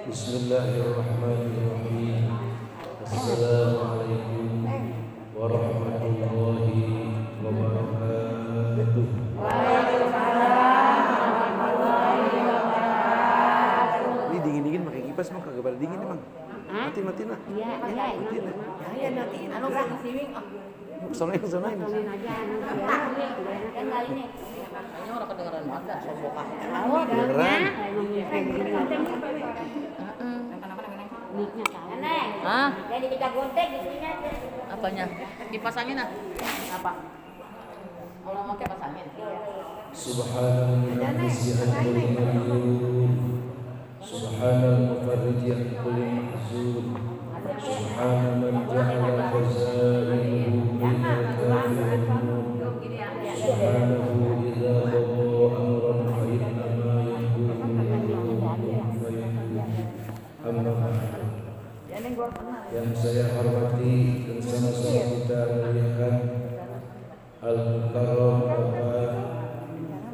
Bismillahirrahmanirrahim. Assalamualaikum warahmatullahi wabarakatuh. Ini dingin-dingin pakai kipas mah kagak pada dingin emang. Matiin lah. Iya, matiin lah. Ya matiin. Anu kan siwing. Sonoin. Aja anu. Kan kali ini. Makanya orang kedengeran banget sobokan. Beneran. Miknya tahu. Neng. Hah? Jadi kita gontek di sini aja. Apanya? Kipas angin ah? Apa? Kalau mau kipas angin. Subhanallah Subhanal mufarriji an kulli mahzun. Subhana man ja'ala khazainuhu minal kafirin. Subhanahu idza qada amran fa innama yaqulu amma ba'd. Yang saya hormati dan sama-sama kita muliakan Al-Mukarram Bapak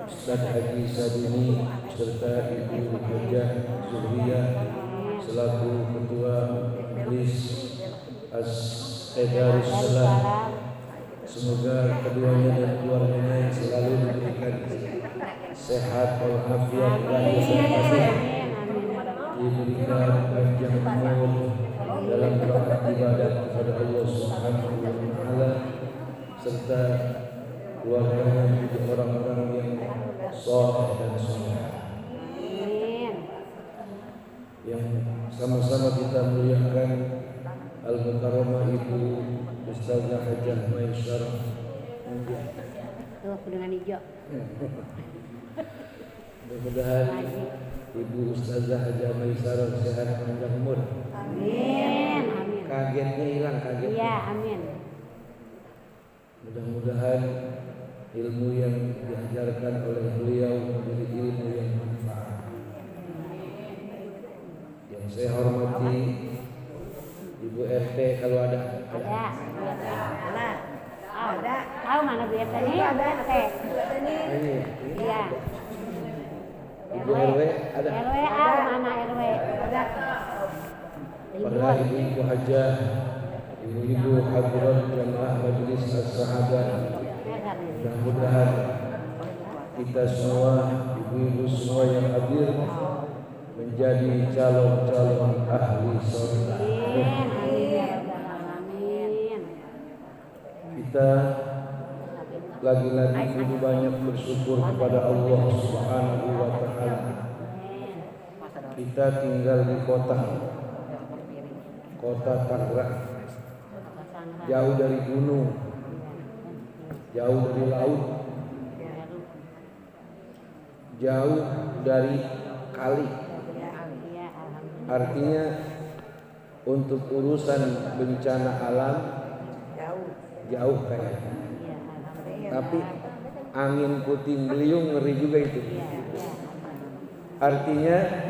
Ustaz Haji Sadini serta Ibu Hajah Zuhriyah selaku Ketua Majelis As-Edarus Salam. Semoga keduanya dan keluarganya selalu diberikan sehat walafiat dan kesehatan, diberikan panjang umur dalam taat ibadah kepada Allah Subhanahu wa taala, serta keluarganya menjadi orang-orang yang saleh dan salehah. Yang sama-sama kita muliakan Al-Mukarramah Ibu Ustazah Hajah Maisyarah. Tuh, dengan hijau. Mudah-mudahan Ibu Ustazah Hajah Maisyarah sehat panjang umur. Amin. Kagetnya hilang kagetnya. Iya, amin. Mudah-mudahan ilmu yang diajarkan oleh beliau menjadi ilmu yang manfaat. Yang saya hormati Ibu RT kalau ada. Ada. Tahu mana Bu RT ini? Ada. Ini. Iya. Ibu RW ada. RW mana RW? Ada. Para ibu-ibu hajah, ibu-ibu hadirat jamaah majelis as-sahabat, mudah-mudahan kita semua, ibu-ibu semua yang hadir menjadi calon-calon ahli surga. Kita lagi-lagi kudu banyak bersyukur kepada Allah Subhanahu wa taala. Kita tinggal di kota Tangerang, jauh dari gunung, jauh dari laut, jauh dari kali. Artinya untuk urusan bencana alam jauh kayaknya. Tapi angin puting beliung ngeri juga itu. Artinya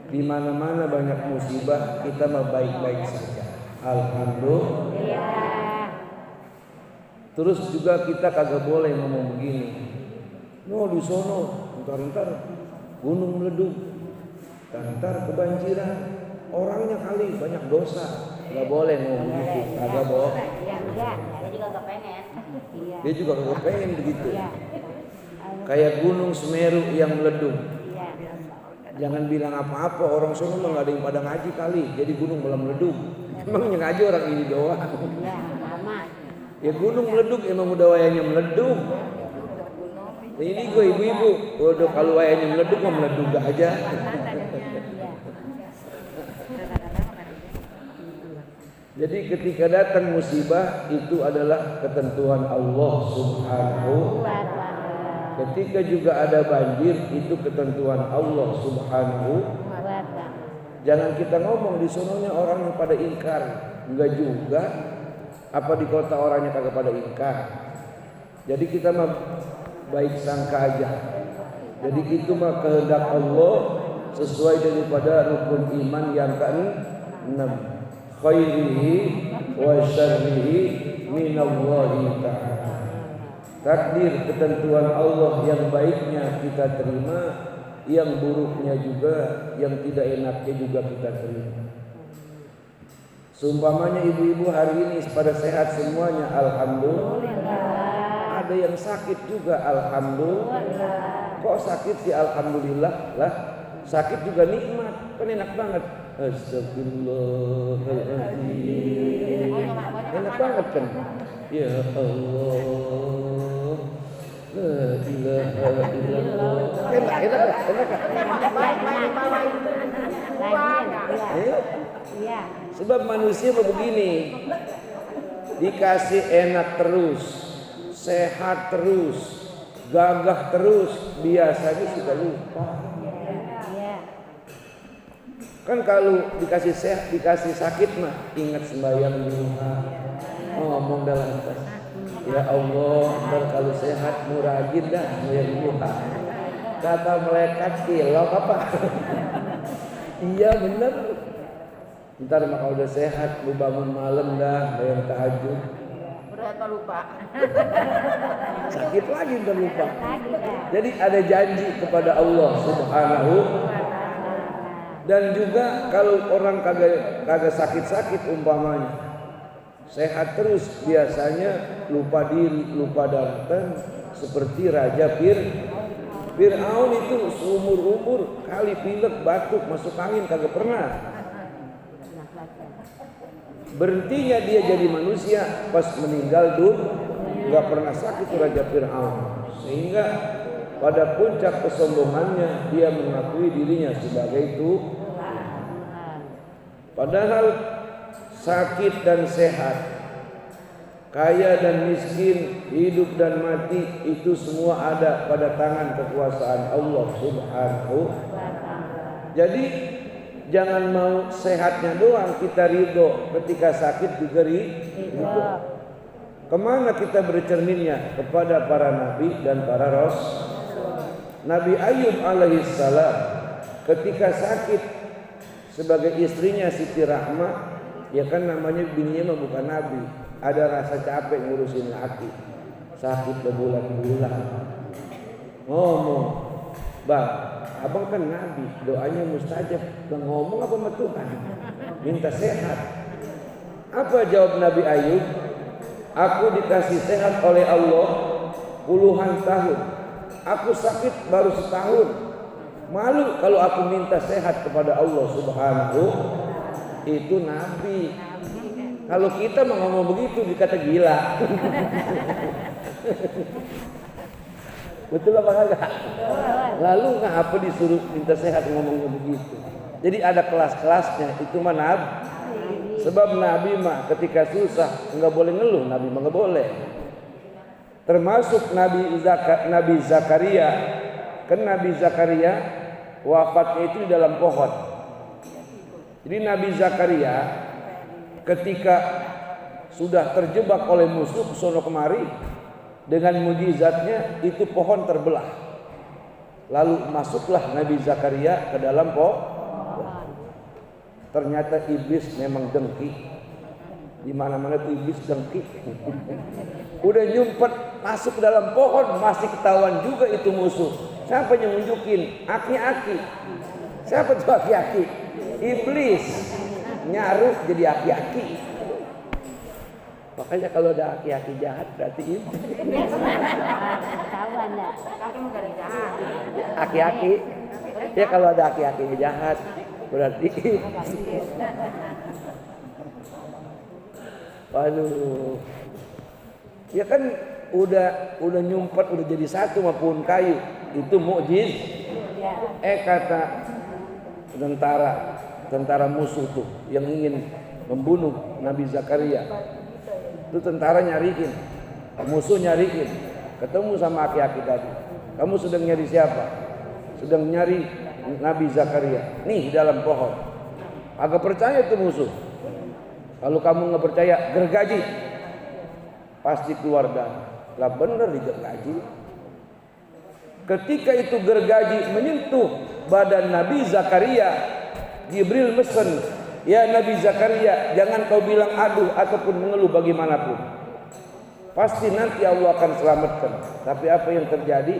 di mana-mana banyak musibah, kita mah baik-baik saja. Alhamdulillah. Terus juga kita kagak boleh ngomong begini. No di sono, ntar gunung meleduk, ntar kebanjiran, orangnya kali banyak dosa. Nggak boleh ngomong begitu, kagak boleh. Dia juga kagak pengen begitu. Kayak gunung Semeru yang meleduk. Jangan bilang apa-apa, orang sono mah nggak ada yang pada ngaji kali, jadi gunung malah meleduk. Emang yang ngaji orang ini doang. Ya gunung meleduk emang udah wayanya meleduk. Nah, ini gue ibu-ibu, udah kalau wayanya meleduk mah meleduk aja. Jadi ketika datang musibah itu adalah ketentuan Allah Subhanahu wa taala. Ketika juga ada banjir itu ketentuan Allah Subhanahu wa taala. Jangan kita ngomong di sononya orang yang pada ingkar, enggak juga. Apa di kota orangnya kagak pada ingkar. Jadi kita mah baik sangka aja. Jadi itu mah kehendak Allah sesuai daripada rukun iman yang ke-6. Khairihi wa syarrihi minallahi ta'ala. Takdir ketentuan Allah yang baiknya kita terima, yang buruknya juga, yang tidak enaknya juga kita terima. Seumpamanya ibu-ibu hari ini pada sehat semuanya, alhamdulillah. Ada yang sakit juga, alhamdulillah. Kok sakit sih, alhamdulillah lah. Sakit juga nikmat, kan enak banget. Astagfirullahaladzim. Enak banget kan? Ya Allah, la ilaha illallah. Enak. Iya. Sebab manusia begini, dikasih enak terus, sehat terus, gagah terus, biasanya suka lupa. Kan kalau dikasih sehat, dikasih sakit mah ingat sembahyang duha, ngomong dalam tas, ya Allah, ntar kalau sehat mau rajin dah sembahyang duha. Kata malaikat kilo apa? Iya bener. Ntar mah kalau udah sehat, lu bangun malam dah bayar tahajud. Berapa lupa? Sakit lagi ntar lupa. Jadi ada janji kepada Allah Subhanahu. Dan juga kalau orang kagak sakit-sakit umpamanya, sehat terus, biasanya lupa diri, lupa daratan, seperti Raja Fir'aun itu seumur-umur kali pilek, batuk, masuk angin kagak pernah. Berhentinya dia jadi manusia pas meninggal nggak pernah sakit Raja Fir'aun, sehingga pada puncak kesombongannya dia mengakui dirinya sebagai Tuhan. Padahal sakit dan sehat, kaya dan miskin, hidup dan mati, itu semua ada pada tangan kekuasaan Allah Subhanahu. Jadi jangan mau sehatnya doang kita ridho, ketika sakit juga ridho. Kemana kita bercerminnya? Kepada para nabi dan para rasul. Nabi Ayub alaihissalam ketika sakit, sebagai istrinya Siti Rahmah, ya kan namanya bininya mah bukan nabi, ada rasa capek ngurusin laki, sakit berbulan-bulan, ngomong, bang, abang kan nabi, doanya mustajab, bang ngomong apa sama Tuhan, minta sehat. Apa jawab Nabi Ayub? Aku dikasih sehat oleh Allah puluhan tahun, aku sakit baru setahun. Malu kalau aku minta sehat kepada Allah Subhanahu. Itu nabi. Kalau kita mau ngomong begitu dikata gila. Betul apa enggak? Lalu ngapa disuruh minta sehat ngomongnya begitu? Jadi ada kelas-kelasnya, itu mah nabi. Sebab nabi mah ketika susah enggak boleh ngeluh, nabi mah enggak boleh. Termasuk Nabi Zakaria. Kan Nabi Zakaria wafatnya itu di dalam pohon. Jadi Nabi Zakaria ketika sudah terjebak oleh musuh kesono kemari, dengan mukjizatnya itu pohon terbelah. Lalu masuklah Nabi Zakaria ke dalam pohon. Ternyata iblis memang dengki. Di mana-mana tuh iblis dengki. Udah nyumpet masuk ke dalam pohon, masih ketahuan juga itu musuh. Siapa yang nunjukin? Aki-aki. Siapa tuh aki-aki? Iblis nyaruh jadi aki-aki. Makanya kalau ada aki-aki jahat berarti iblis. Aki-aki. Ya kalau ada aki-aki jahat berarti iblis. Waduh. Ya kan udah nyumpet, udah jadi satu maupun kayu, itu mukjiz. Kata tentara musuh tuh yang ingin membunuh Nabi Zakaria, itu tentara nyariin, musuh nyariin, ketemu sama aki-aki tadi. Kamu sedang nyari siapa? Sedang nyari Nabi Zakaria. Nih di dalam pohon. Agak percaya tuh musuh. Kalau kamu nggak percaya, gergaji, pasti keluar darah. Lah bener digergaji. Ketika itu gergaji menyentuh badan Nabi Zakaria, Jibril mesen, ya Nabi Zakaria, jangan kau bilang aduh ataupun mengeluh bagaimanapun. Pasti nanti Allah akan selamatkan. Tapi apa yang terjadi?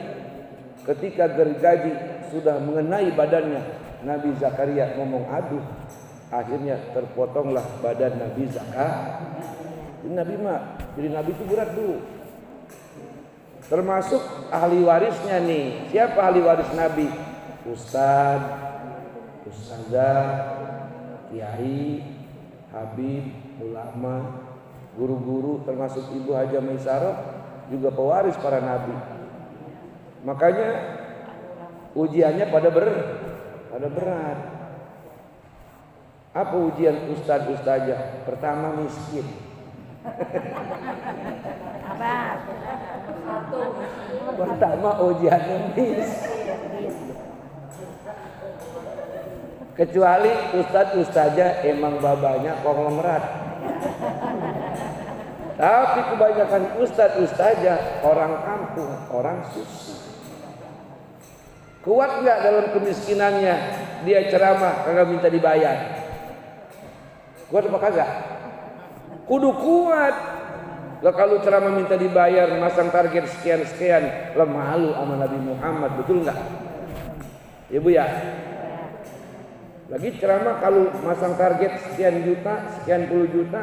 Ketika gergaji sudah mengenai badannya. Nabi Zakaria ngomong aduh, akhirnya terpotonglah badan Nabi Zakaria. Nabi mah, jadi Nabi itu berat dulu. Termasuk ahli warisnya nih. Siapa ahli waris Nabi? Ustadz, ustazah, kiai, habib, ulama, guru-guru, termasuk Ibu Haja Maisarah juga pewaris para nabi. Makanya ujiannya pada berat. Apa ujian ustadz ustazah? Pertama miskin. Pertama ujiannya miskin. Kecuali ustadz ustazah emang babanya konglomerat. Tapi kebanyakan ustadz ustazah orang kampung, orang susah. Kuat nggak dalam kemiskinannya? Dia ceramah kagak minta dibayar. Kuat apa kagak? Kudu kuat. Lah kalau ceramah minta dibayar, masang target sekian-sekian, lah malu sama Nabi Muhammad, betul nggak? Ibu ya. Lagi ceramah kalau masang target sekian juta, sekian puluh juta,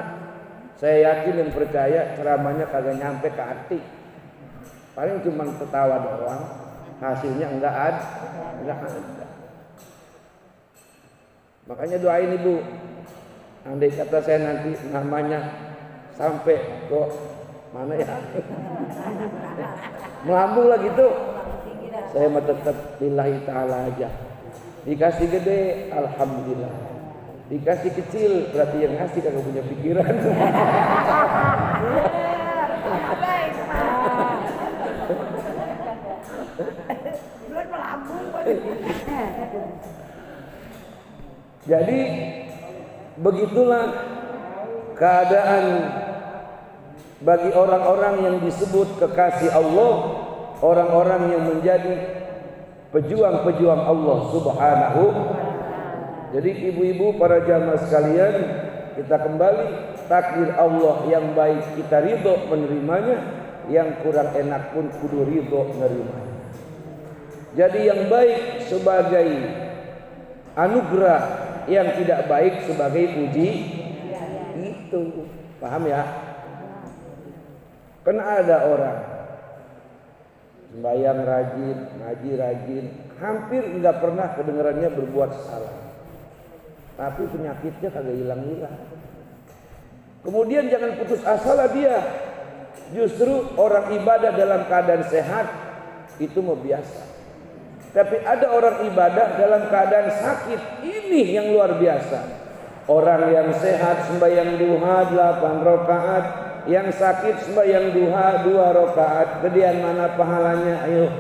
saya yakin dan percaya ceramahnya kagak nyampe ke hati. Paling cuma ketawa doang, hasilnya enggak ada. Makanya doain Ibu. Andai kata saya nanti namanya sampai ke mana ya? Melambung lah gitu. Saya mah tetap lillahi ta'ala aja. Dikasih gede, alhamdulillah. Dikasih kecil, berarti yang ngasih kagak punya pikiran. Jadi begitulah keadaan bagi orang-orang yang disebut kekasih Allah, orang-orang yang menjadi pejuang-pejuang Allah Subhanahu. Jadi ibu-ibu, para jamaah sekalian, kita kembali takdir Allah yang baik kita ridho menerimanya, yang kurang enak pun kudu ridho menerimanya. Jadi yang baik sebagai anugerah, yang tidak baik sebagai uji. Itu paham ya? Kan ada orang sembahyang rajin, ngaji rajin, hampir nggak pernah kedengarannya berbuat salah, tapi penyakitnya kagak hilang-hilang. Kemudian jangan putus asa lah dia. Justru orang ibadah dalam keadaan sehat itu mau biasa. Tapi ada orang ibadah dalam keadaan sakit, ini yang luar biasa. Orang yang sehat sembahyang duha 8 rakaat, yang sakit sembahyang duha 2 rakaat. Gedean mana pahalanya? Ayo.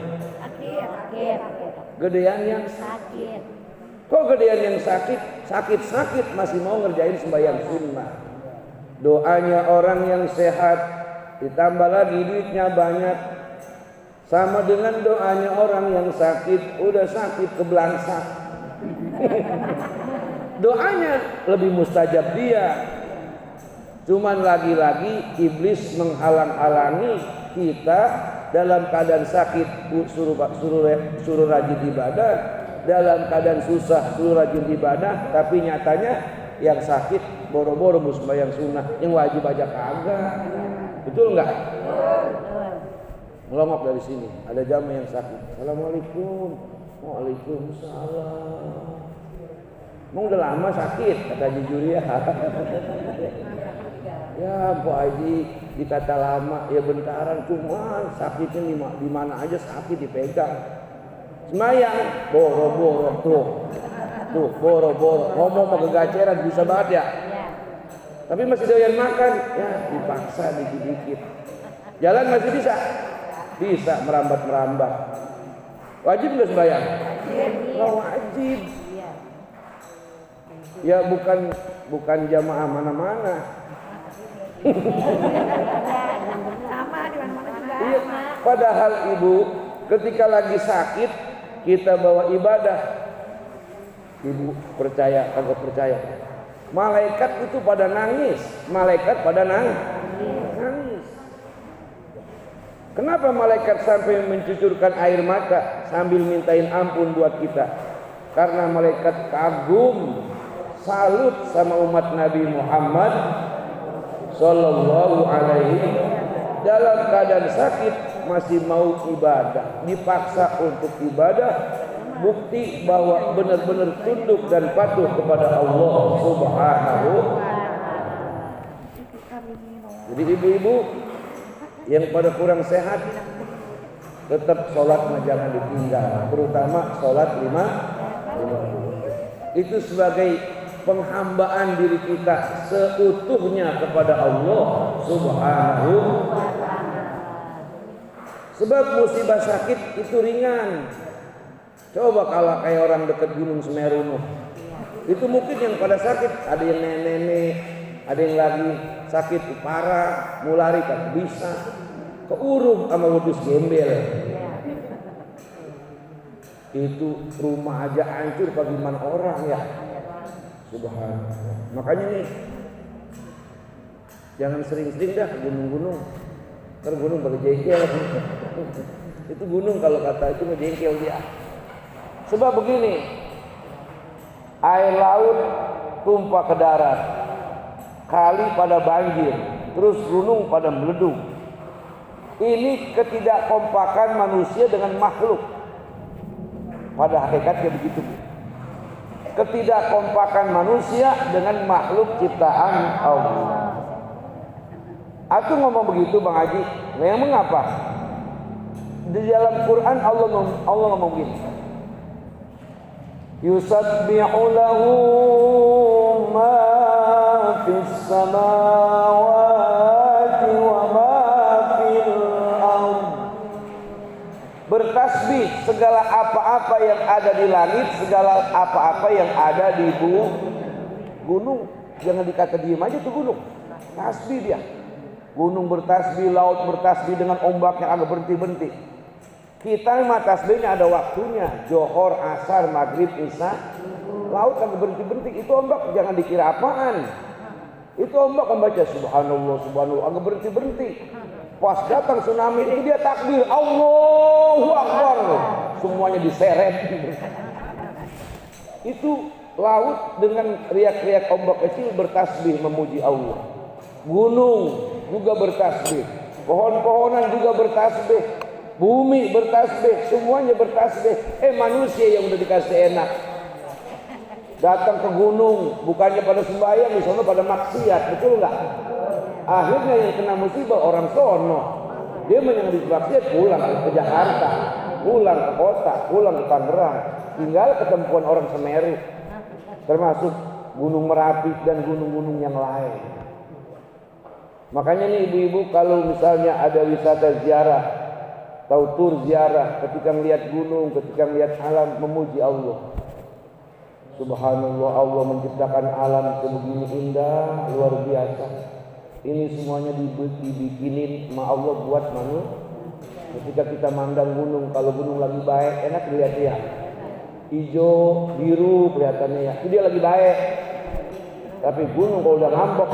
Gedean yang sakit. Kok gedean yang sakit? Sakit-sakit masih mau ngerjain sembahyang sunnah. Doanya orang yang sehat, ditambah lagi duitnya banyak, sama dengan doanya orang yang sakit, udah sakit kebelangsak. Doanya lebih mustajab dia. Cuman lagi-lagi iblis menghalang-halangi kita dalam keadaan sakit suruh rajin ibadah, dalam keadaan susah suruh rajin ibadah, tapi nyatanya yang sakit boro-boro sembahyang sunnah, yang wajib aja kagak. Betul nggak? Melongok dari sini, ada jamaah yang sakit. Assalamualaikum. Waalaikumsalam. Mau udah lama sakit, kata jujur ya. Ya Pak Haji, dikata lama, ya bentaran, cuma sakitnya di mana aja sakit dipegang. Semayang, boro-boro tuh boro-boro, ngomong mau kegaceran bisa banget ya. Tapi masih doyan makan, ya dipaksa dikit-dikit. Jalan masih bisa merambat-merambat. Wajib nggak sembahyang? Nggak wajib. Ya bukan jamaah mana-mana. Iya, padahal ibu ketika lagi sakit kita bawa ibadah, ibu percaya kagak percaya, malaikat itu pada nangis, Kenapa malaikat sampai mencucurkan air mata sambil mintain ampun buat kita? Karena malaikat kagum, salut sama umat Nabi Muhammad sallallahu alaihi, dalam keadaan sakit masih mau ibadah, dipaksa untuk ibadah, bukti bahwa benar-benar tunduk dan patuh kepada Allah Subhanahu. Jadi ibu-ibu yang pada kurang sehat, tetap sholat jangan ditinggal, terutama sholat lima. Itu sebagai penghambaan diri kita seutuhnya kepada Allah Subhanahu. Sebab musibah sakit itu ringan. Coba kalau kayak orang dekat Gunung Semeru, itu mungkin yang pada sakit ada yang nenek-nenek, ada yang lagi sakit parah, mau lari kan bisa, keurung sama wedus gembel. Itu rumah aja hancur, bagaimana orang ya. Subhanallah. Makanya nih, jangan sering-sering dah gunung-gunung. Ntar gunung berjengkel. Itu gunung kalau kata itu ngejengkel dia. Sebab begini, air laut tumpah ke darat, kali pada banjir, terus gunung pada meledung. Ini ketidakkompakan manusia dengan makhluk. Pada hakikatnya begitu. Ketidakkompakan manusia dengan makhluk ciptaan Allah. Aku ngomong begitu Bang Haji, yang mengapa? Di dalam Quran Allah ngomong begini. Yusabbihu lahu ma fis samawati wa ma fil ardh. Bertasbih segala apa-apa yang ada di langit, segala apa-apa yang ada di gunung. Jangan dikata diem aja tuh gunung. Tasbih dia. Gunung bertasbih, laut bertasbih dengan ombak yang agak berhenti-berhenti. Kita mah tasbihnya ada waktunya, Johor, Asar, Maghrib, Isya. Laut agak berhenti-berhenti, itu ombak jangan dikira apaan. Itu ombak membaca subhanallah, subhanallah, agak berhenti-berhenti. Pas datang tsunami itu dia takbir, Allahu Akbar. Semuanya diseret. Itu laut dengan riak-riak ombak kecil bertasbih memuji Allah. Gunung juga bertasbih, pohon-pohonan juga bertasbih, bumi bertasbih, semuanya bertasbih. Manusia yang udah dikasih enak datang ke gunung, bukannya pada sembahyang, di sana pada maksiat, betul nggak? Akhirnya yang kena musibah orang sono. Dia yang maksiat pulang ke Jakarta, pulang ke kota, pulang ke Tangerang, tinggal ketempuan orang Semeru, termasuk Gunung Merapi dan gunung-gunung yang lain. Makanya nih ibu-ibu, kalau misalnya ada wisata ziarah, atau tur ziarah, ketika melihat gunung, ketika melihat alam, memuji Allah. Subhanallah, Allah menciptakan alam sebegini indah, luar biasa. Ini semuanya dibikinin sama Allah buat manusia. Ketika kita mandang gunung, kalau gunung lagi baik, enak dilihat ya. Hijau, biru kelihatannya ya, itu dia lagi baik. Tapi gunung kalau udah ngambek,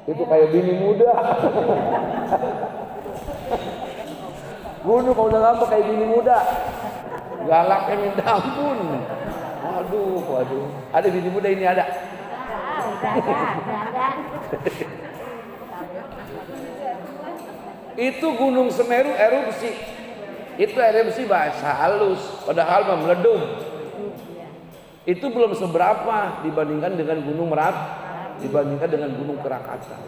itu kayak bini muda. Gunung kalau udah ngambek kayak bini muda, galaknya minta ampun. Waduh. Ada bini muda ini ada. Itu Gunung Semeru erupsi. Itu erupsi bahasa halus, padahal meledung. Itu belum seberapa dibandingkan dengan Gunung Merapi, dibandingkan dengan Gunung Krakatau.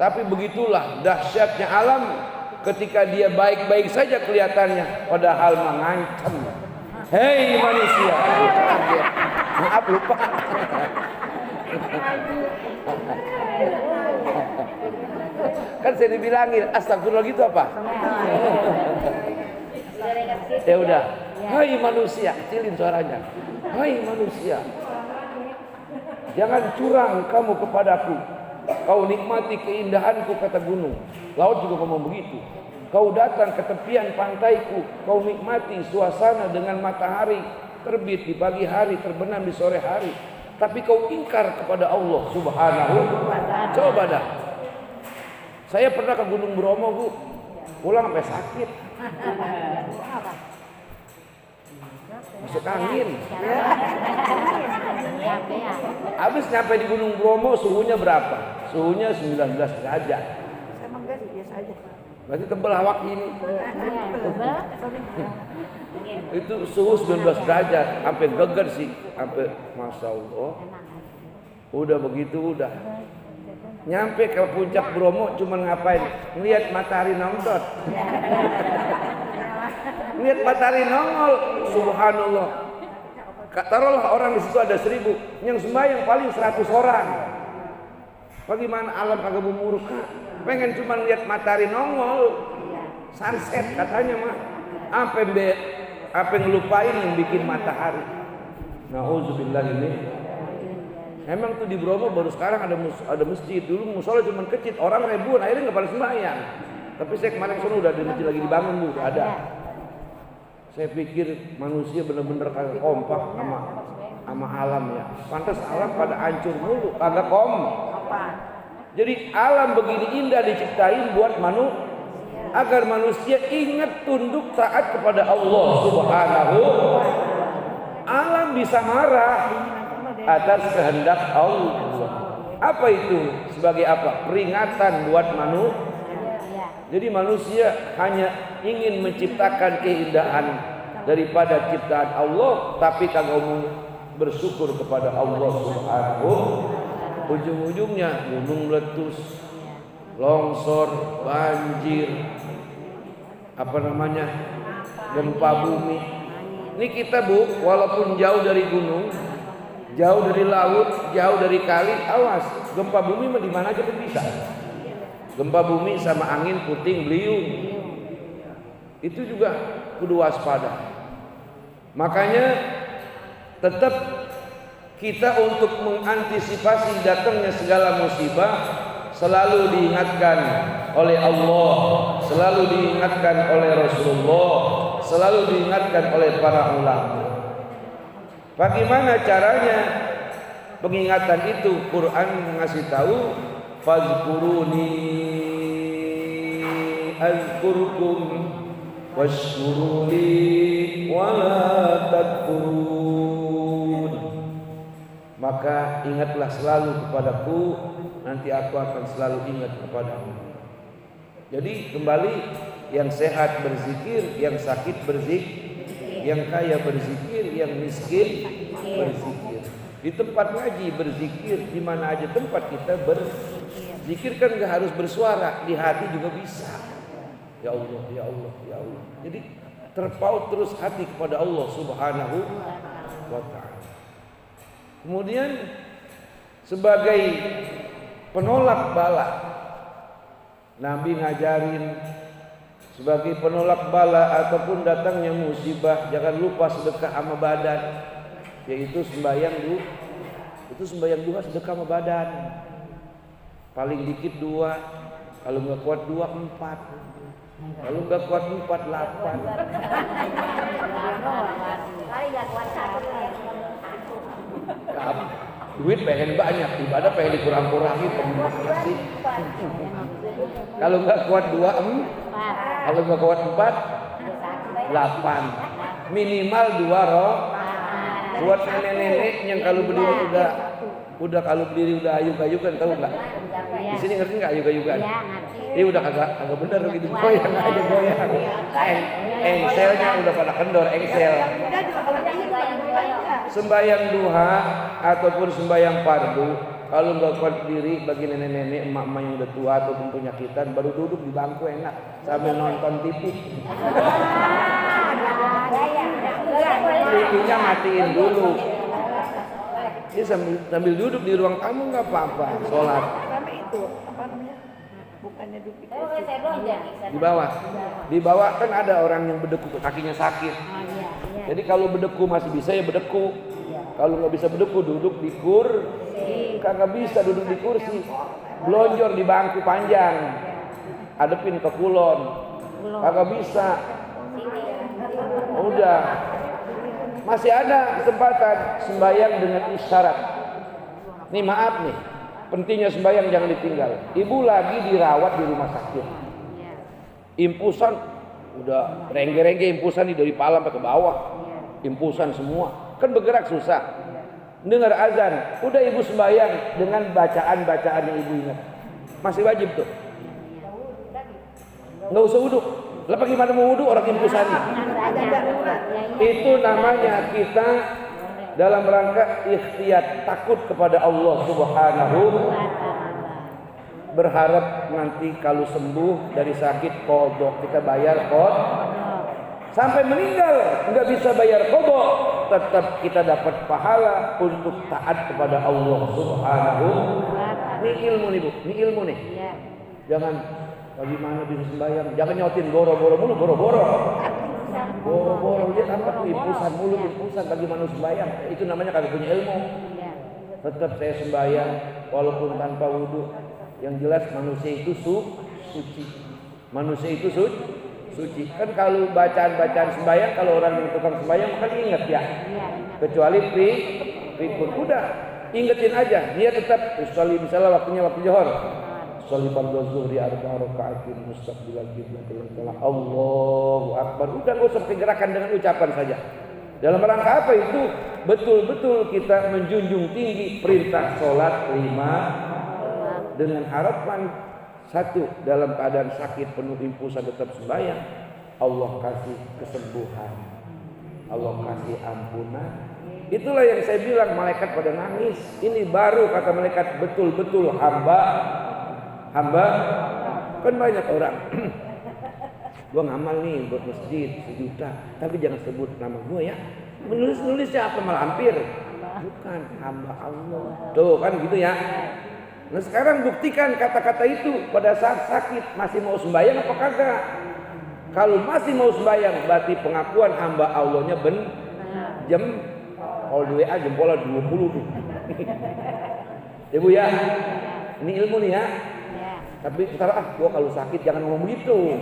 Tapi begitulah dahsyatnya alam ketika dia baik-baik saja kelihatannya, padahal mengancam. Hei manusia, maaf lupa. Kan saya dibilangin astagfirullah gitu apa? Ya udah. Hai manusia, kecilin suaranya. Hai manusia, jangan curang kamu kepadaku. Kau nikmati keindahanku, kata gunung. Laut juga ngomong begitu. Kau datang ke tepian pantaiku, kau nikmati suasana dengan matahari terbit di pagi hari, terbenam di sore hari. Tapi kau ingkar kepada Allah Subhanahu wa ta'ala. Coba dah. Saya pernah ke Gunung Bromo, Bu. Pulang sampai sakit. Masuk angin. Habis nyampe di Gunung Bromo suhunya berapa? Suhunya 19 derajat. Emang enggak sih, biasa aja. Berarti tebel awak ini. Itu suhu 19 derajat, sampai geger sih, sampai Masya Allah. Udah begitu udah. Nyampe ke puncak Bromo cuman ngapain? Ngeliat matahari nongol. Ngeliat matahari nongol, subhanallah. Taruhlah orang di situ ada 1000, yang sembahyang paling 100 orang. Bagaimana alam kagak murka? Pengen cuma lihat matahari nongol, sunset katanya mah. Apa ngelupain yang bikin matahari. Nauzubillah ini. Emang tuh di Bromo baru sekarang ada masjid. Dulu musola cuma kecil, orang ribuan, akhirnya nggak pada sembahyang. Tapi saya kemarin sono udah ada masjid lagi dibangun, Bu, ada. Saya pikir manusia benar-benar kagak kompak sama alam ya. Pantas alam pada hancur mulu, kagak kompak. Jadi alam begini indah diciptain buat agar manusia ingat tunduk taat kepada Allah Subhanahu. Alam bisa marah atas kehendak Allah. Apa itu? Sebagai apa? Peringatan buat manusia. Jadi manusia hanya ingin menciptakan keindahan daripada ciptaan Allah, tapi kagak mau bersyukur kepada Allah Subhanahu. Ujung-ujungnya gunung meletus, longsor, banjir, gempa bumi. Ini kita, Bu, walaupun jauh dari gunung, jauh dari laut, jauh dari kali, awas, gempa bumi mah di mana aja pun bisa. Gempa bumi sama angin puting beliung, itu juga kudu waspada. Makanya tetap kita untuk mengantisipasi datangnya segala musibah selalu diingatkan oleh Allah, selalu diingatkan oleh Rasulullah, selalu diingatkan oleh para ulama. Bagaimana caranya pengingatan itu? Quran ngasih tahu, fazkuruni azkurkum washkuruli wala takfurun. Maka ingatlah selalu kepadaku, nanti aku akan selalu ingat kepadamu. Jadi kembali, yang sehat berzikir, yang sakit berzikir, yang kaya berzikir, yang miskin berzikir. Di tempat ngaji berzikir, di mana aja tempat kita berzikir kan nggak harus bersuara, di hati juga bisa. Ya Allah, ya Allah, ya Allah. Jadi terpaut terus hati kepada Allah Subhanahu wa ta'ala. Kemudian sebagai penolak bala, Nabi ngajarin sebagai penolak bala ataupun datangnya musibah, jangan lupa sedekah sama badan, yaitu sembahyang duha. Itu sembahyang duha sedekah sama badan. Paling dikit 2, kalau nggak kuat 2, 4. Kalau nggak kuat 4, 8. Duit pengen banyak, ibadah pengen dikurang-kurangin, sih. Kalau nggak kuat 2, 4. Kalau nggak kuat 4, 8. Minimal 2 roh. Buat nenek-nenek yang kalau berdiri udah kalau berdiri udah ayuk-ayukan, tahu nggak? Di sini ngerti nggak ayuk-ayukan? Ini udah kagak bener gitu, goyang aja goyang. Engselnya udah pada kendor, engsel. Sembayang duha ataupun sembayang fardu, kalau nggak kuat diri, bagi nenek-nenek, emak-emak yang udah tua ataupun penyakitan, baru duduk di bangku enak sambil nonton TV. TV-nya matiin dulu. Dia sambil duduk di ruang tamu nggak apa-apa, sholat. Sampai itu apa namanya? Bukannya duduk di bawah kan ada orang yang bedeku, kakinya sakit. Jadi kalau bedeku masih bisa ya bedeku. Kalau nggak bisa bedeku, duduk di kursi. Kagak bisa duduk di kursi, belonjor di bangku panjang, adepin ke kulon. Kagak bisa. Udah. Masih ada kesempatan sembahyang dengan isyarat. Nih maaf nih, pentingnya sembahyang jangan ditinggal. Ibu lagi dirawat di rumah sakit. Impusan udah rengge-rengge, impusan dari kepala sampai ke bawah. Impusan semua. Kan bergerak susah. Dengar azan, udah ibu sembahyang dengan bacaan-bacaan yang ibu ingat. Masih wajib tuh. Nggak usah wudhu. Lepas gimana mau wudhu orang impusannya? Itu namanya kita dalam rangka ikhtiyat, takut kepada Allah Subhanahu, berharap nanti kalau sembuh dari sakit kodok kita bayar sampai meninggal nggak bisa bayar kodok, tetap kita dapat pahala untuk taat kepada Allah Subhanahu. Ini ilmu nih Bu, ini ilmu nih. Jangan bagaimana bisa sembahyang, jangan nyautin boro-boro mulu, boro-boro lihat apa tuh impusan mulu, impusan bagaimana sembahyang, itu namanya kagak punya ilmu. Tetap saya sembahyang walaupun tanpa wudhu. Yang jelas manusia itu suci. Manusia itu suci. Kan kalau bacaan-bacaan sembahyang, kalau orang yang tukang sembahyang kan ingat ya. Kecuali pikun udah ingetin aja, dia tetap sekali misalnya waktunya waktu zuhur. Sholli fardhu zuhri arba'a raka'atin mustaqbilal qiblah Allahu akbar. Udah enggak usah gerakan dengan ucapan saja. Dalam rangka apa itu? Betul-betul kita menjunjung tinggi perintah sholat 5 dengan harapan satu, dalam keadaan sakit penuh impusan tetap sembahyang, Allah kasih kesembuhan, Allah kasih ampunan. Itulah yang saya bilang malaikat pada nangis. Ini baru kata malaikat betul-betul hamba. Kan banyak orang gua ngamal nih buat masjid 1 juta, tapi jangan sebut nama gua ya. Menulis-nulisnya apa malampir? Bukan, hamba Allah. Tuh kan gitu ya. Nah sekarang buktikan kata-kata itu pada saat sakit, masih mau sembahyang apa kagak? Kalau masih mau sembahyang berarti pengakuan hamba Allahnya jam kalau di WA jempolnya 20 tuh. Ya Bu ya. Ini ilmu nih ya. Tapi gua kalau sakit jangan ngomong begitu.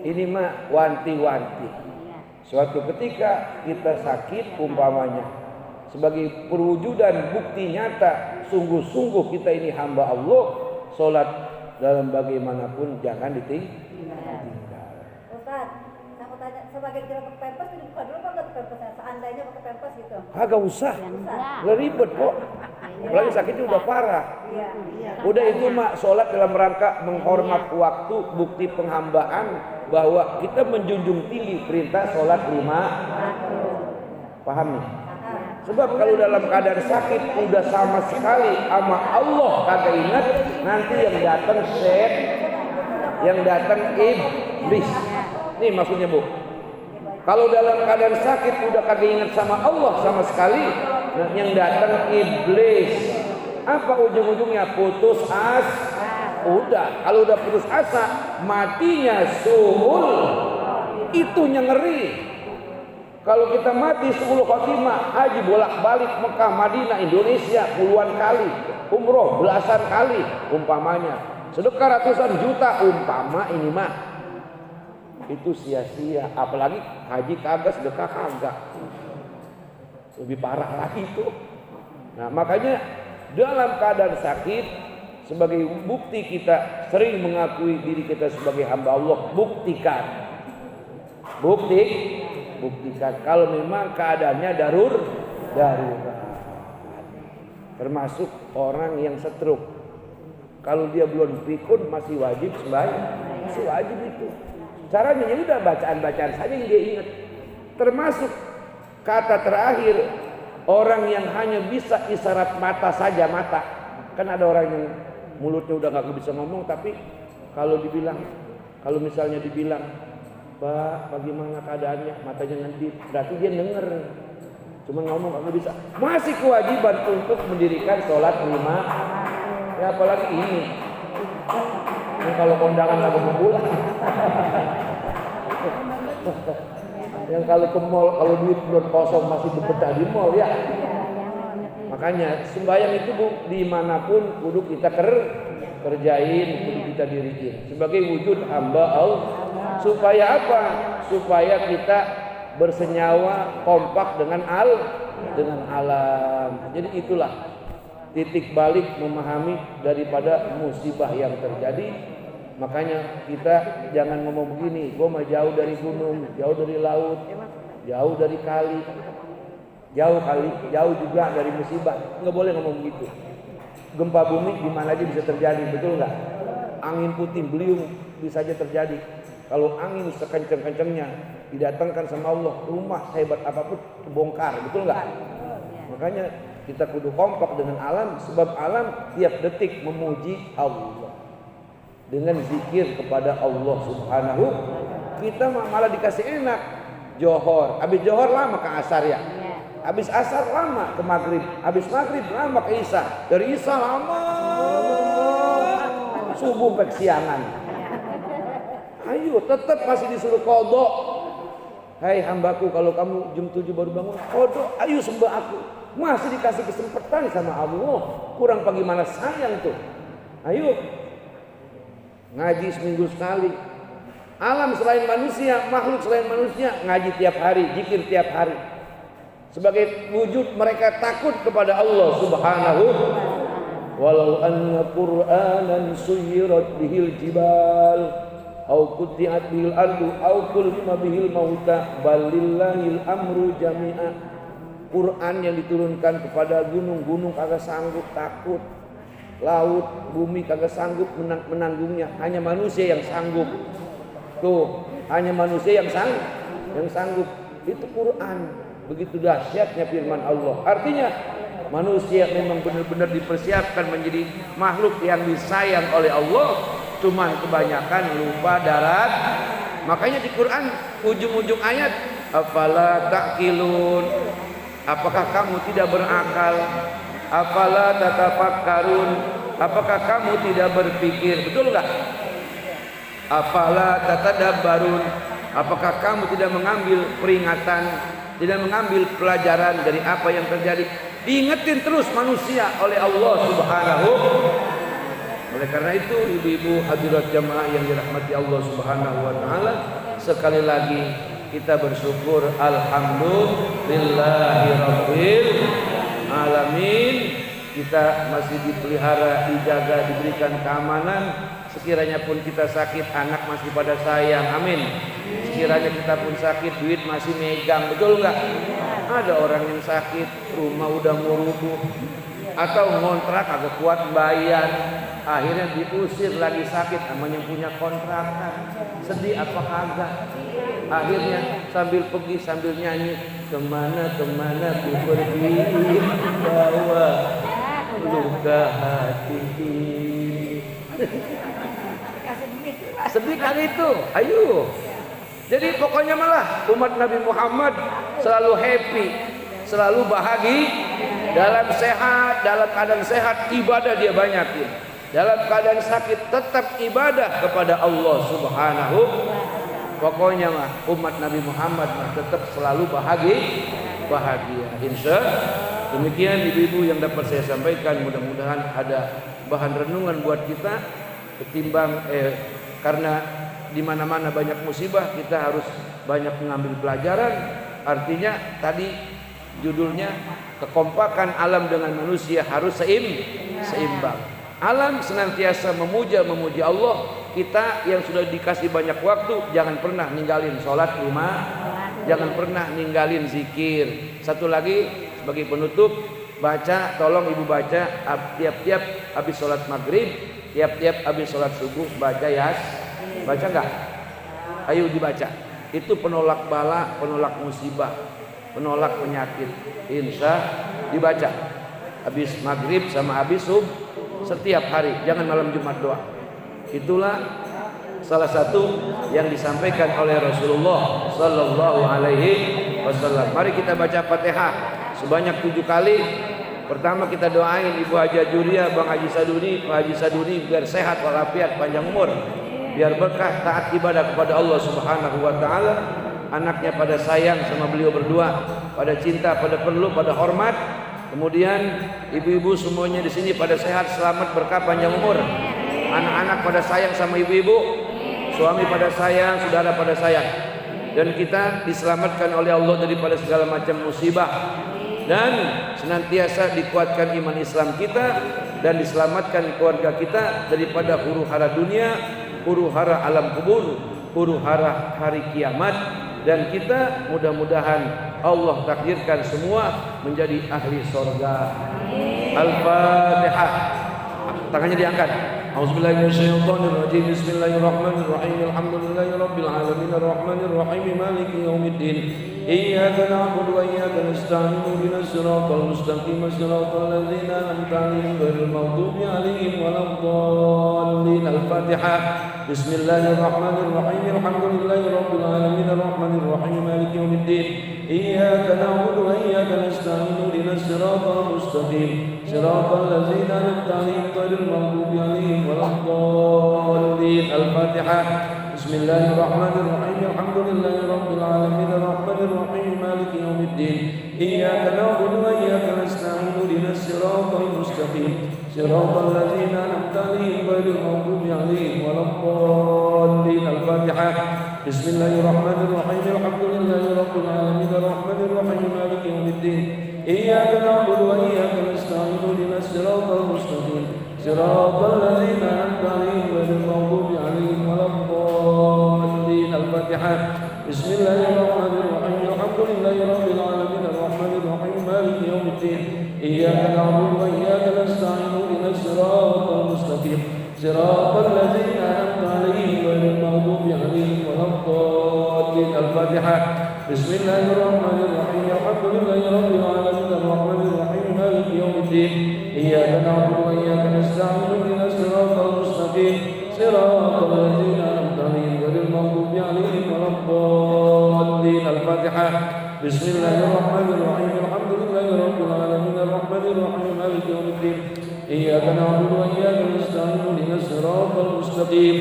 Ini mah wanti-wanti. Suatu ketika kita sakit umpamanya, sebagai perwujudan bukti nyata sungguh-sungguh kita ini hamba Allah, sholat dalam bagaimanapun jangan ditinggal. Ustaz, aku tanya, sebagai kita pakai pampers itu buka dulu apa enggak pampersnya? Seandainya pakai pampers gitu. Kagak usah. Nggak ribet kok. Apalagi sakitnya udah parah. Udah itu mak sholat dalam rangka menghormat waktu, bukti penghambaan bahwa kita menjunjung tinggi perintah sholat 5. Paham nih? Sebab kalau dalam keadaan sakit udah sama sekali sama Allah kagak ingat, nanti yang datang yang datang iblis. Nih maksudnya Bu. Kalau dalam keadaan sakit udah kagak ingat sama Allah sama sekali, yang datang iblis. Apa ujung-ujungnya? Putus asa. Udah, kalau udah putus asa, matinya suhul. Itunya ngeri. Kalau kita mati 10 khotimah, haji bolak-balik Mekah, Madinah, Indonesia puluhan kali, umroh belasan kali umpamanya, sedekah ratusan juta umpama ini mah, itu sia-sia. Apalagi haji kagak, sedekah kagak, lebih parah lagi itu. Nah makanya dalam keadaan sakit, sebagai bukti kita sering mengakui diri kita sebagai hamba Allah, buktikan kalau memang keadaannya darurat. Termasuk orang yang stroke, kalau dia belum pikun masih wajib sembahyang, masih wajib itu. Caranya ya udah bacaan-bacaan saja yang dia ingat. Termasuk kata terakhir, orang yang hanya bisa isyarat mata saja, mata. Kan ada orang yang mulutnya udah gak bisa ngomong, tapi kalau misalnya dibilang, Pak, bagaimana keadaannya? Matanya ngedip, berarti dia denger. Cuma ngomong gak bisa. Masih kewajiban untuk mendirikan sholat 5. Ya apalagi ini. Ini kalau kondangan lagu pulang. Yang kalau ke mall, kalau duit belum kosong masih dipecah di mall ya. Makanya sembahyang itu Bu, dimanapun kudu kita kerjain, kudu kita diriin sebagai wujud hamba Allah. Supaya apa? Supaya kita bersenyawa kompak dengan alam. Jadi itulah titik balik memahami daripada musibah yang terjadi. Makanya kita jangan ngomong begini, gue mah jauh dari gunung, jauh dari laut, jauh dari kali, jauh juga dari musibah. Nggak boleh ngomong begitu. Gempa bumi di mana aja bisa terjadi, betul nggak? Angin puting beliung bisa aja terjadi. Kalau angin sekencang-kencangnya didatangkan sama Allah, rumah sehebat apapun terbongkar, betul nggak? Makanya kita kudu kompak dengan alam, sebab alam tiap detik memuji Allah. Dengan zikir kepada Allah Subhanahu, kita malah dikasih enak. Johor, habis johor lama ke asar ya, habis asar lama ke maghrib, habis maghrib lama ke isya, dari isya lama subuh sampai siangan. Ayo, tetap masih disuruh kodok. Hai hambaku, kalau kamu jam 7 baru bangun, kodok, ayo sembah aku. Masih dikasih kesempatan sama Allah, kurang bagaimana sayang tuh. Ayo ngaji seminggu sekali. Alam selain manusia, makhluk selain manusia ngaji tiap hari, zikir tiap hari. Sebagai wujud mereka takut kepada Allah Subhanahu. Walau anna Qur'anan suyirat bihil jibal au qutti'at bihil ardu au kulima bihil mauta balillahil amru jami'a. Quran yang diturunkan kepada gunung-gunung kagak sanggup, takut. Laut, bumi kagak sanggup menanggungnya, hanya manusia yang sanggup. Tuh, hanya manusia yang sanggup. Itu Quran. Begitu dahsyatnya firman Allah. Artinya manusia memang benar-benar dipersiapkan menjadi makhluk yang disayang oleh Allah. Cuman kebanyakan lupa darat. Makanya di Quran ujung-ujung ayat, afala ta'qilun. Apakah kamu tidak berakal? Afala tatafakkarun, apakah kamu tidak berpikir? Betul enggak? Afala tatadabbarun, apakah kamu tidak mengambil peringatan, tidak mengambil pelajaran dari apa yang terjadi? Diingetin terus manusia oleh Allah Subhanahu. Oleh karena itu ibu-ibu hadirat jamaah yang dirahmati Allah Subhanahu wa taala, sekali lagi kita bersyukur alhamdulillahirabbil alamin. Kita masih dipelihara, dijaga, diberikan keamanan. Sekiranya pun kita sakit, anak masih pada sayang, amin. Sekiranya kita pun sakit, duit masih megang, betul nggak? Ada orang yang sakit, rumah udah mau rubuh, atau ngontrak agak kuat bayar, akhirnya diusir lagi sakit sama yang punya kontrakan. Sedih apa kagak? Akhirnya sambil pergi sambil nyanyi, kemana-kemana ku pergi, bawa luka hati. Sedih kali itu, ayo. Jadi pokoknya malah umat Nabi Muhammad selalu happy, selalu bahagia, dalam sehat, dalam keadaan sehat ibadah dia banyakin, dalam keadaan sakit tetap ibadah kepada Allah Subhanahu. Pokoknya mah umat Nabi Muhammad mah tetap selalu bahagia. Insya demikian ibu-ibu yang dapat saya sampaikan, mudah-mudahan ada bahan renungan buat kita. Ketimbang karena di mana-mana banyak musibah, kita harus banyak mengambil pelajaran. Artinya tadi judulnya kekompakan alam dengan manusia harus seimbang. Alam senantiasa memuji Allah. Kita yang sudah dikasih banyak waktu, jangan pernah ninggalin sholat rumah, jangan pernah ninggalin zikir. Satu lagi sebagai penutup, baca, tolong ibu baca tiap-tiap habis sholat maghrib, tiap-tiap habis sholat subuh baca baca enggak? Ayo dibaca. Itu penolak bala, penolak musibah, penolak penyakit. Insya dibaca habis maghrib sama habis subuh setiap hari, jangan malam Jumat doa. Itulah salah satu yang disampaikan oleh Rasulullah Sallallahu Alaihi Wasallam. Mari kita baca Fatihah sebanyak 7 kali. Pertama kita doain Ibu Haji Juria, Bang Haji Saduni, Pak Haji Saduni biar sehat walafiat, panjang umur, biar berkah taat ibadah kepada Allah Subhanahu Wa Taala. Anaknya pada sayang sama beliau berdua, pada cinta, pada perlu, pada hormat. Kemudian ibu-ibu semuanya di sini pada sehat, selamat, berkah, panjang umur. Anak-anak pada sayang sama ibu-ibu, suami pada sayang, saudara pada sayang, dan kita diselamatkan oleh Allah daripada segala macam musibah. dan senantiasa dikuatkan iman Islam kita dan diselamatkan keluarga kita daripada huru-hara dunia, huru-hara alam kubur, huru-hara hari kiamat, dan kita mudah-mudahan Allah takdirkan semua menjadi ahli surga. Al-Fatihah. Tangannya diangkat. A'udzubillahi minasyaitonirrajim. Bismillahirrahmanirrahim. Alhamdulillahirabbil alamin arrahmanir rahim maliki yaumiddin. Iyyaka na'budu wa iyyaka nasta'in. Ihdinas siratal mustaqim. Siratal ladzina an'amta 'alaihim ghairil maghdubi 'alaihim waladdallin. Al-Fatihah. Bismillahirrahmanirrahim. Alhamdulillahirabbil alamin arrahmanir rahim maliki yaumiddin. Iyyaka na'budu wa iyyaka nasta'in. Ihdinas siratal mustaqim. Siratal ladzina an'amta 'alaihim ghairil maghdubi 'alaihim waladdallin. Al-Fatihah. Bismillahirrahmanirrahim. Alhamdulillahirabbil alamin arrahmanir rahim maliki yaumiddin. Iyyaka na'budu wa iyyaka nasta'in. Ihdinas siratal mustaqim. Siratal ladzina an'amta 'alaihim ghairil maghdubi 'alaihim waladdallin. Al-Fatihah. Bismillahirrahmanirrahim. Alhamdulillahirabbil alamin arrahmanir rahim maliki yaumiddin. Iyyaka na'budu wa iyyaka nasta'in. Ihdinas siratal mustaqim. Siratal ladzina an'amta 'alaihim ghairil maghdubi 'alaihim waladdallin. Al-Fatihah. Bismillahirrahmanirrahim. Alhamdulillahirabbil alamin arrahmanir rahim maliki yaumiddin. Iyyaka na'budu wa iyyaka nasta'in. Ihdinas siratal mustaqim. Siratal ladzina an'amta 'alaihim ghairil maghdubi 'alaihim waladdallin. Al-Fatihah. Bismillahirrahmanirrahim. Alhamdulillahirabbil alamin arrahmanir rahim maliki yaumiddin. Iyyaka na'budu wa iyyaka nasta'in. Ihdinas siratal mustaqim. Siratal ladzina an'amta 'alaihim ghairil maghdubi 'alaihim waladdallin. Al-Fatihah. Bismillahirrahmanirrahim. Alhamdulillahirabbil alamin arrahmanir rahim maliki yaumiddin. Iyyaka na'budu wa iyyaka nasta'in. Ihdinas siratal mustaqim.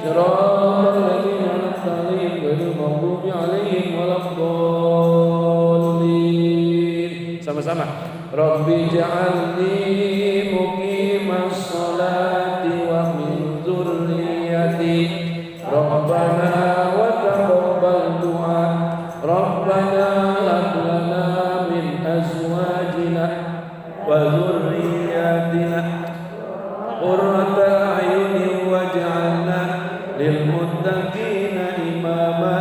Siratal ladzina an'amta 'alaihim ghairil maghdubi 'alaihim waladdallin. Sama-sama. Rabbi ja'alni muqimas sholati wa min dzurriyyati. Rabbana wa taqabbal du'a. Rabbana hab lana min azwajina wa dzurriyyatina qurrata a'yunin waj'alna lil muttaqina imama.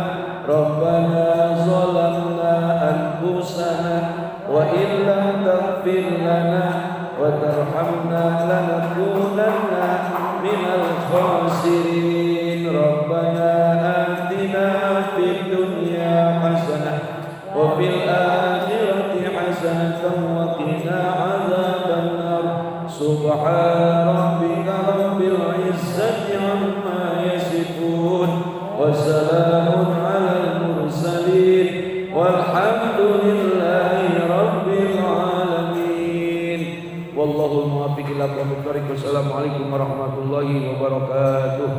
Rabbana zalamna anfusana wa illam taghfir lana wa tarhamna lanakunanna minal khasirin. Rabbana atina fid dunya hasanah wa fil akhirati hasanatan wa qina adzaban nar. Subhana rabbika rabbil izzati amma yasifun wa salamun alal mursalin walhamdulillahi rabbil alamin. Wallahul muwaffiq ila aqwamit thoriq. Wassalamualaikum warahmatullahi wabarakatuh.